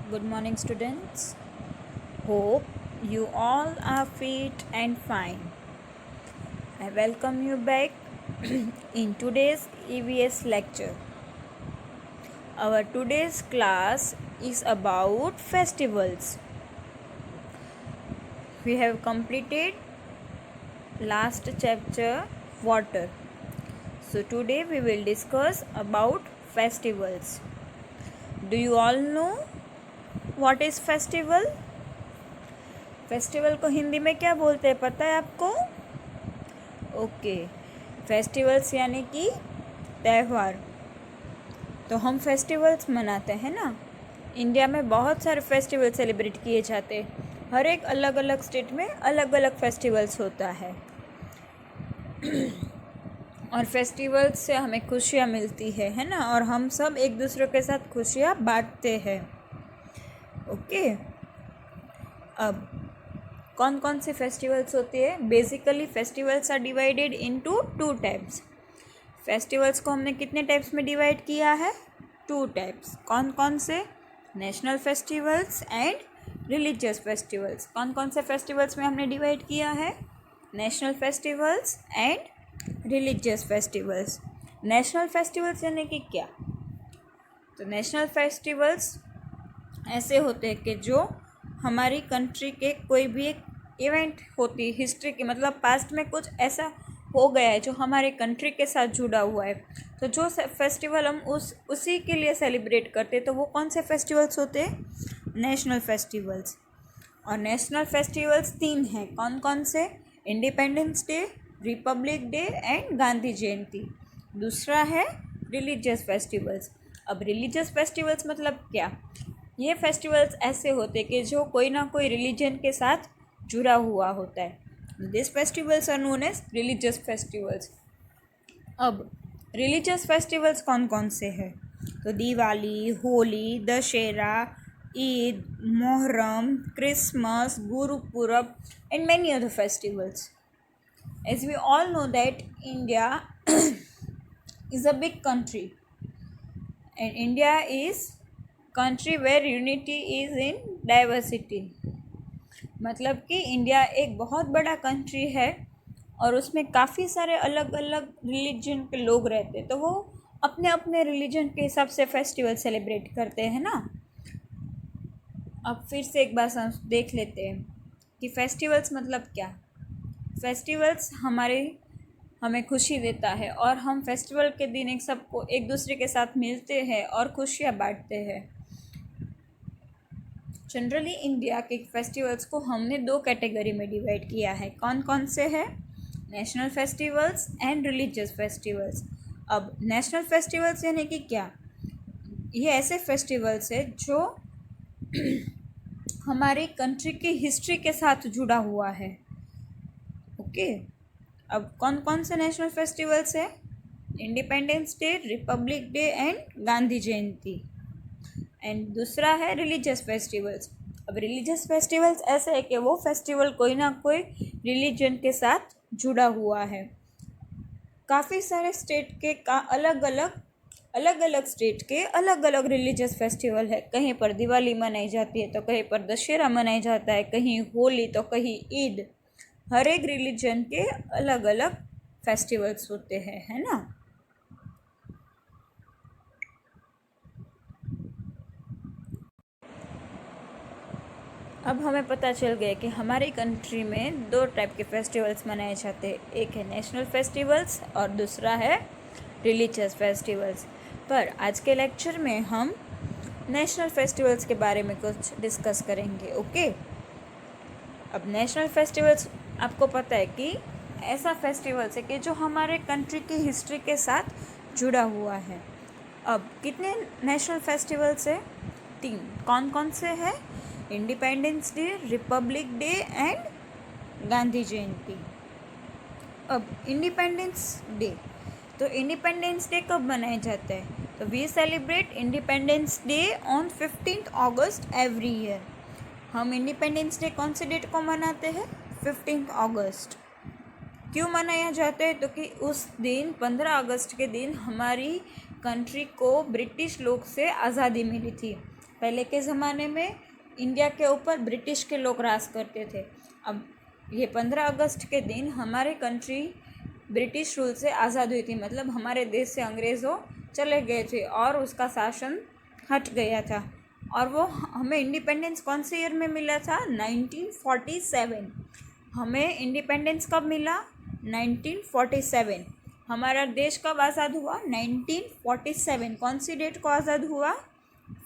Good morning, students. Hope you all are fit and fine. I welcome you back in today's EVS lecture. Our today's class is about festivals. We have completed last chapter, water. So today we will discuss about festivals. Do you all know what is festival? Festival को हिंदी में क्या बोलते हैं पता है आपको? Okay, festivals यानी कि त्यौहार। तो हम फेस्टिवल्स मनाते हैं ना। इंडिया में बहुत सारे फेस्टिवल सेलिब्रेट किए जाते हैं। हर एक अलग अलग स्टेट में अलग अलग फेस्टिवल्स होता है और फेस्टिवल्स से हमें खुशियाँ मिलती है ना। और हम सब एक दूसरे के साथ खुशियाँ बांटते हैं। ओके, अब कौन कौन से फेस्टिवल्स होते हैं? Basically festivals are divided into two types. Festivals को हमने कितने टाइप्स में डिवाइड किया है? Two types. कौन कौन से? National festivals and religious festivals. कौन कौन से फेस्टिवल्स में हमने डिवाइड किया है? National festivals and religious festivals. National festivals यानी कि क्या? तो नेशनल फेस्टिवल्स ऐसे होते हैं कि जो हमारी कंट्री के कोई भी एक इवेंट होती है हिस्ट्री की, मतलब पास्ट में कुछ ऐसा हो गया है जो हमारे कंट्री के साथ जुड़ा हुआ है, तो जो फेस्टिवल हम उसी के लिए सेलिब्रेट करते हैं, तो वो कौन से फेस्टिवल्स होते हैं? National festivals. और नेशनल फेस्टिवल्स 3 हैं। कौन कौन से? Independence day, republic day and Gandhi Jayanti. दूसरा है रिलीजियस फेस्टिवल्स। अब रिलीजियस फेस्टिवल्स मतलब क्या? ये फेस्टिवल्स ऐसे होते हैं कि जो कोई ना कोई रिलीजन के साथ जुड़ा हुआ होता है। This festivals are known as religious festivals. अब रिलीजियस फेस्टिवल्स कौन कौन से हैं? तो Diwali, Holi, Dussehra, Eid, Muharram, Christmas, Gurpurab and many other festivals. As we all know that India is a big country and India is country where unity is in diversity। मतलब कि India एक बहुत बड़ा कंट्री है और उसमें काफ़ी सारे अलग अलग रिलीजन के लोग रहते हैं, तो वो अपने अपने रिलीजन के हिसाब से फेस्टिवल सेलिब्रेट करते हैं ना। अब फिर से एक बार देख लेते हैं कि फेस्टिवल्स मतलब क्या। फेस्टिवल्स हमें खुशी देता है और हम फेस्टिवल के दिन एक दूसरे के साथ मिलते हैं और खुशियाँ बांटते हैं। जनरली इंडिया के फेस्टिवल्स को हमने 2 कैटेगरी में डिवाइड किया है। कौन कौन से हैं? National festivals and religious festivals. अब नेशनल फेस्टिवल्स यानी कि क्या? ये ऐसे फेस्टिवल्स है जो हमारी कंट्री की हिस्ट्री के साथ जुड़ा हुआ है। ओके, अब कौन कौन से नेशनल फेस्टिवल्स है? Independence day, republic day and Gandhi Jayanti. And दूसरा है रिलीजियस फेस्टिवल्स। अब रिलीजियस फेस्टिवल्स ऐसे है कि वो फेस्टिवल कोई ना कोई रिलीजन के साथ जुड़ा हुआ है। काफ़ी सारे स्टेट के अलग अलग स्टेट के अलग अलग रिलीजियस फेस्टिवल है। कहीं पर दिवाली मनाई जाती है तो कहीं पर दशहरा मनाया जाता है, कहीं होली तो कहीं ईद। हर एक रिलीजन के अलग अलग फेस्टिवल्स होते हैं, है ना। अब हमें पता चल गया कि हमारी कंट्री में 2 टाइप के फेस्टिवल्स मनाए जाते हैं। एक है नेशनल फेस्टिवल्स और दूसरा है रिलीजियस फेस्टिवल्स। पर आज के लेक्चर में हम नेशनल फेस्टिवल्स के बारे में कुछ डिस्कस करेंगे। ओके, अब नेशनल फेस्टिवल्स आपको पता है कि ऐसा फेस्टिवल्स है कि जो हमारे कंट्री की हिस्ट्री के साथ जुड़ा हुआ है। अब कितने नेशनल फेस्टिवल्स है? 3। कौन कौन से हैं? Independence day, republic day and Gandhi Jayanti. अब इंडिपेंडेंस डे, तो इंडिपेंडेंस डे कब मनाया जाता है? तो we celebrate independence day on 15 August every year. हम इंडिपेंडेंस डे कौन से डेट को मनाते हैं? 15 अगस्त। क्यों मनाया जाता है? तो कि उस दिन 15 अगस्त के दिन हमारी कंट्री को ब्रिटिश लोग से आज़ादी मिली थी। पहले के ज़माने में इंडिया के ऊपर ब्रिटिश के लोग राज करते थे। अब ये 15 अगस्त के दिन हमारे कंट्री ब्रिटिश रूल से आज़ाद हुई थी, मतलब हमारे देश से अंग्रेज़ों चले गए थे और उसका शासन हट गया था। और वो हमें इंडिपेंडेंस कौन से ईयर में मिला था? 1947। हमें इंडिपेंडेंस कब मिला? 1947। हमारा देश कब आज़ाद हुआ? 1947। कौन सी डेट को आज़ाद हुआ?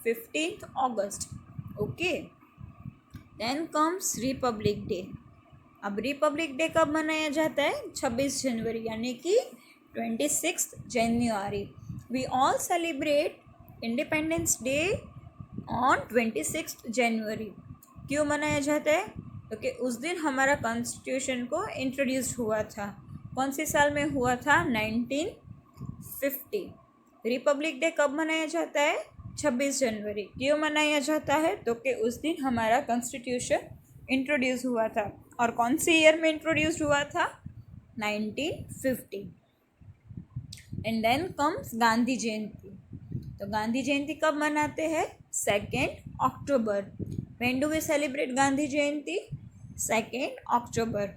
15 अगस्त। Okay. Then comes republic day. अब रिपब्लिक डे कब मनाया जाता है? 26 जनवरी, यानी कि 26 जनवरी। We all celebrate independence day on 26 January. क्यों मनाया जाता है? क्योंकि उस दिन हमारा कॉन्स्टिट्यूशन को इंट्रोड्यूस हुआ था। कौन सी साल में हुआ था? 1950। रिपब्लिक डे कब मनाया जाता है? 26 जनवरी। क्यों मनाया जाता है? तो कि उस दिन हमारा कॉन्स्टिट्यूशन इंट्रोड्यूस हुआ था। और कौन से ईयर में इंट्रोड्यूस हुआ था? 1950। And then comes Gandhi Jayanti. तो गांधी जयंती कब मनाते हैं? 2 October. When do we celebrate Gandhi Jayanti? 2 October.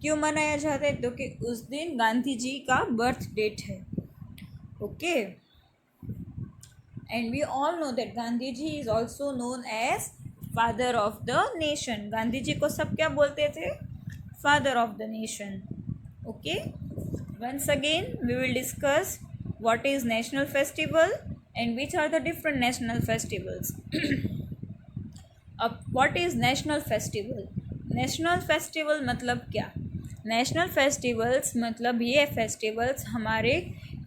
क्यों मनाया जाता है? तो कि उस दिन गांधी जी का बर्थ डेट है। Okay. And we all know that Gandhi ji is also known as father of the nation. Gandhi ji को सब क्या बोलते थे? Father of the nation. Okay. Once again, we will discuss what is national festival and which are the different national festivals. अब what is national festival? National festival मतलब क्या? National festivals मतलब ये festivals हमारे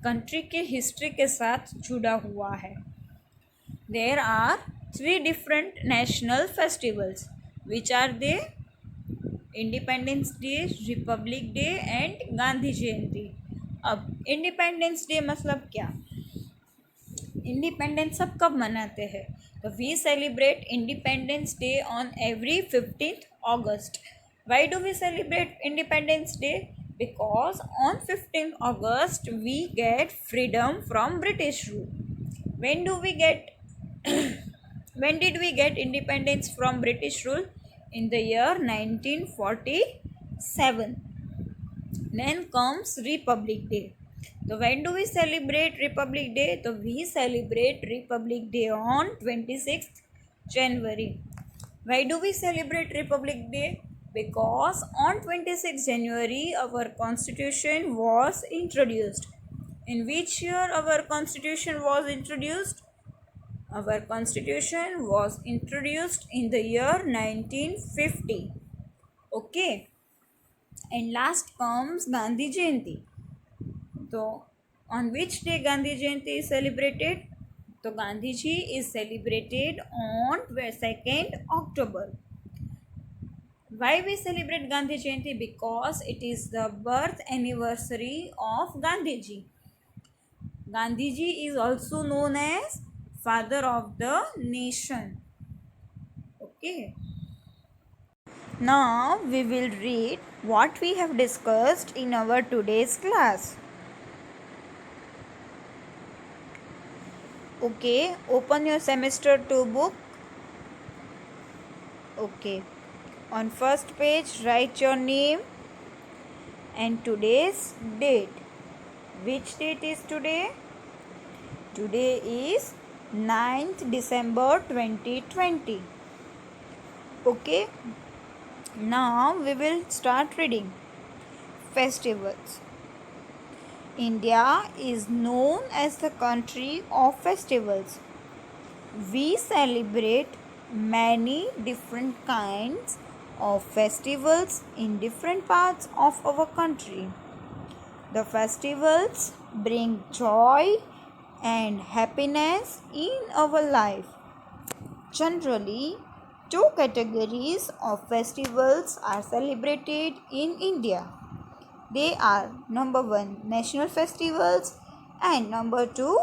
country के history के साथ जुड़ा हुआ है. There are 3 different national festivals. Which are they? Independence day, republic day and Gandhi Jayanti. अब इंडिपेंडेंस डे मतलब क्या? इंडिपेंडेंस सब कब मनाते हैं? तो we celebrate independence day on every 15th August. Why do we celebrate independence Day? Because on 15th August we get freedom from British rule. When do we get when did we get independence from British rule? In the year 1947. Then comes Republic Day. So when do we celebrate Republic Day? So we celebrate Republic Day on 26th January. Why do we celebrate Republic Day? Because on 26th January our constitution was introduced. In which year our constitution was introduced? Our constitution was introduced in the year 1950. Okay. And last comes Gandhi Jayanti. So on which day Gandhi Jayanti is celebrated? So Gandhi Ji is celebrated on 2nd October. Why we celebrate Gandhi Jayanti? Because it is the birth anniversary of Gandhi Ji. Gandhi Ji is also known as father of the nation. Okay. Now we will read what we have discussed in our today's class. Okay, open your semester 2 book. Okay. On first page write your name and today's date. Which date is today? Today is 9th December 2020. Okay. Now we will start reading. Festivals. India is known as the country of festivals. We celebrate many different kinds of festivals in different parts of our country. The festivals bring joy and happiness in our life. Generally, 2 categories of festivals are celebrated in India. They are number 1 national festivals and number 2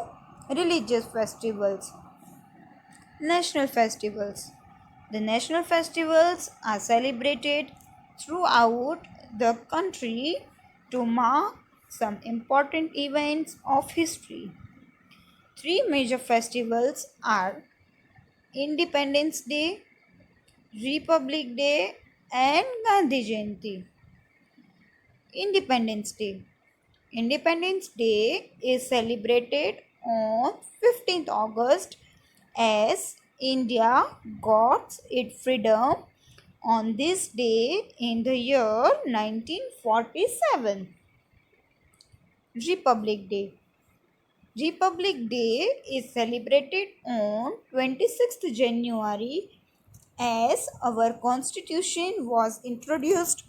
religious festivals. National festivals. The national festivals are celebrated throughout the country to mark some important events of history. 3 major festivals are independence day, republic day and Gandhi Jayanti. Independence Day. Independence Day is celebrated on 15th August as India got its freedom on this day in the year 1947. Republic Day. Republic Day is celebrated on 26th January as our constitution was introduced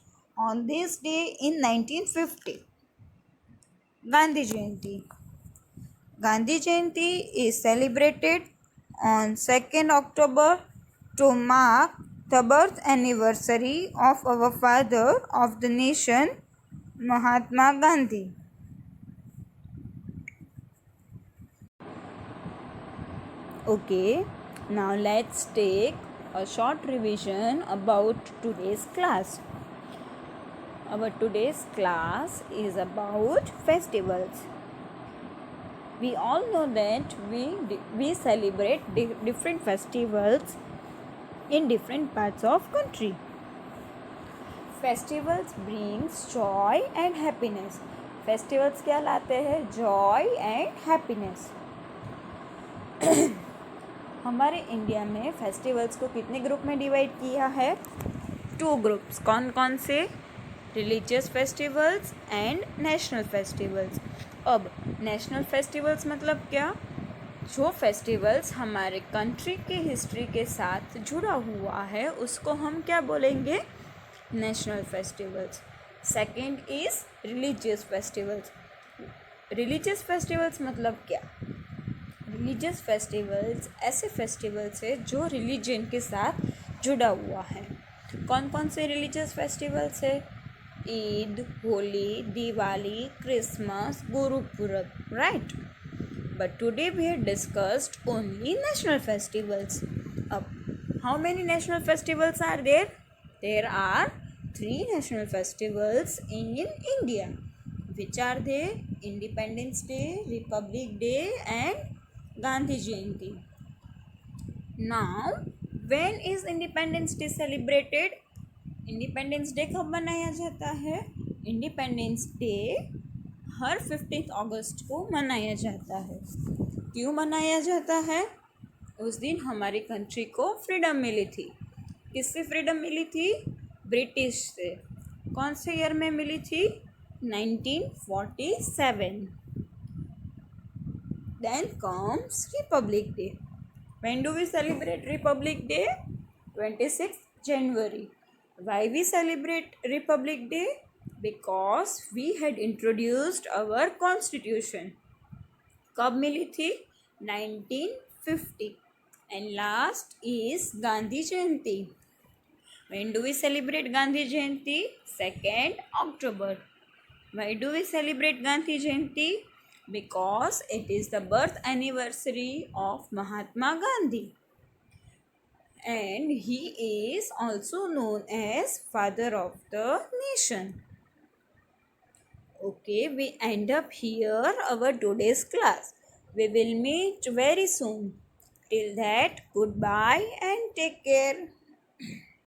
on this day in 1950. Gandhi Jayanti. Gandhi Jayanti is celebrated on 2nd October to mark the birth anniversary of our father of the nation, Mahatma Gandhi. Okay, now let's take a short revision about today's class. Our today's class is about festivals. We all know that we celebrate different festivals in different parts of country. Festivals brings joy and happiness. Festivals क्या लाते हैं? Joy and happiness. हमारे India में festivals को कितने group में divide किया है? 2 groups. कौन कौन से? Religious festivals and national festivals. अब नेशनल फेस्टिवल्स मतलब क्या? जो फेस्टिवल्स हमारे कंट्री के हिस्ट्री के साथ जुड़ा हुआ है उसको हम क्या बोलेंगे? National festivals. Second is religious festivals. Religious festivals मतलब क्या? रिलीजियस फेस्टिवल्स ऐसे फेस्टिवल्स है जो रिलीजन के साथ जुड़ा हुआ है. कौन कौन से रिलीजियस फेस्टिवल्स है? Eid, Holi, Diwali, Christmas, Gurpurab, right. But today we have discussed only national festivals. अब how many national festivals are there? There are 3 national festivals in India. Which are they? Independence Day, Republic Day and Gandhi Jayanti. Now, when is Independence Day celebrated? Independence Day कब मनाया जाता है? Independence Day हर 15th अगस्त को मनाया जाता है. क्यों मनाया जाता है? उस दिन हमारी कंट्री को फ्रीडम मिली थी. किससे फ्रीडम मिली थी? ब्रिटिश से. कौन से ईयर में मिली थी? 1947. Then comes Republic Day. When do we celebrate Republic Day? 26th January. Why we celebrate Republic Day? Because we had introduced our constitution. कब मिली थी? 1950. And last is Gandhi Jayanti. When do we celebrate Gandhi Jayanti? 2nd October. Why do we celebrate Gandhi Jayanti? Because it is the birth anniversary of Mahatma Gandhi. And he is also known as father of the nation. Okay, we end up here our today's class. We will meet very soon. Till that, goodbye and take care.